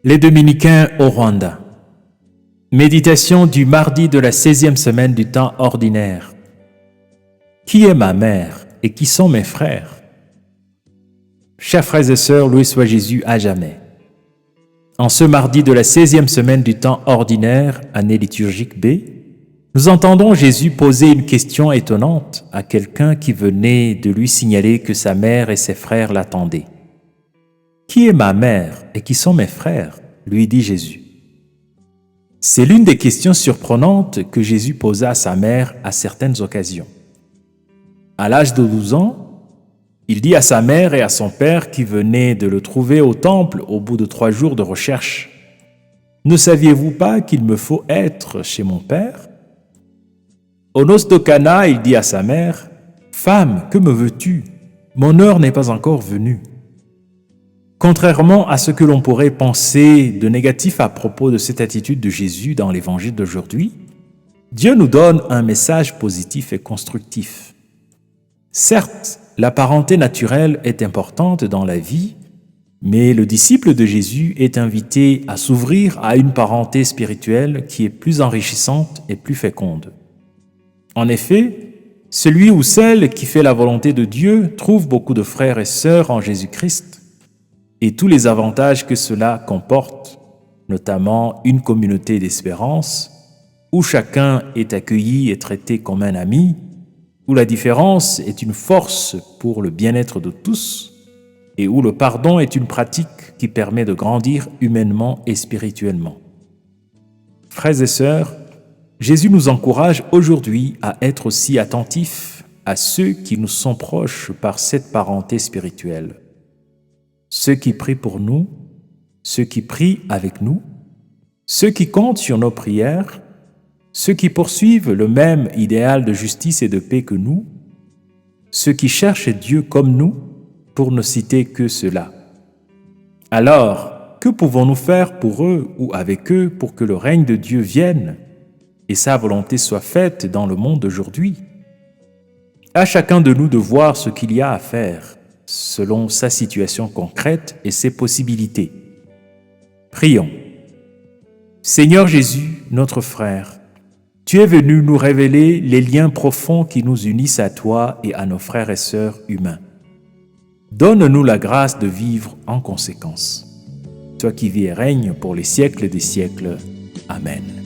Les Dominicains au Rwanda. Méditation du mardi de la 16e semaine du temps ordinaire. Qui est ma mère et qui sont mes frères? Chers frères et sœurs, loué soit Jésus à jamais. En ce mardi de la 16e semaine du temps ordinaire, année liturgique B, nous entendons Jésus poser une question étonnante à quelqu'un qui venait de lui signaler que sa mère et ses frères l'attendaient. Qui est ma mère et qui sont mes frères? Lui dit Jésus. C'est l'une des questions surprenantes que Jésus posa à sa mère à certaines occasions. À l'âge de 12 ans, il dit à sa mère et à son père qui venaient de le trouver au temple au bout de 3 jours de recherche: « Ne saviez-vous pas qu'il me faut être chez mon père ?» Aux noces de Cana, il dit à sa mère: « Femme, que me veux-tu? Mon heure n'est pas encore venue. » Contrairement à ce que l'on pourrait penser de négatif à propos de cette attitude de Jésus dans l'évangile d'aujourd'hui, Dieu nous donne un message positif et constructif. Certes, la parenté naturelle est importante dans la vie, mais le disciple de Jésus est invité à s'ouvrir à une parenté spirituelle qui est plus enrichissante et plus féconde. En effet, celui ou celle qui fait la volonté de Dieu trouve beaucoup de frères et sœurs en Jésus-Christ et tous les avantages que cela comporte, notamment une communauté d'espérance, où chacun est accueilli et traité comme un ami, où la différence est une force pour le bien-être de tous, et où le pardon est une pratique qui permet de grandir humainement et spirituellement. Frères et sœurs, Jésus nous encourage aujourd'hui à être aussi attentifs à ceux qui nous sont proches par cette parenté spirituelle. Ceux qui prient pour nous, ceux qui prient avec nous, ceux qui comptent sur nos prières, ceux qui poursuivent le même idéal de justice et de paix que nous, ceux qui cherchent Dieu comme nous, pour ne citer que cela. Alors, que pouvons-nous faire pour eux ou avec eux pour que le règne de Dieu vienne et sa volonté soit faite dans le monde d'aujourd'hui? À chacun de nous de voir ce qu'il y a à faire, selon sa situation concrète et ses possibilités. Prions. Seigneur Jésus, notre frère, tu es venu nous révéler les liens profonds qui nous unissent à toi et à nos frères et sœurs humains. Donne-nous la grâce de vivre en conséquence. Toi qui vis et règnes pour les siècles des siècles. Amen.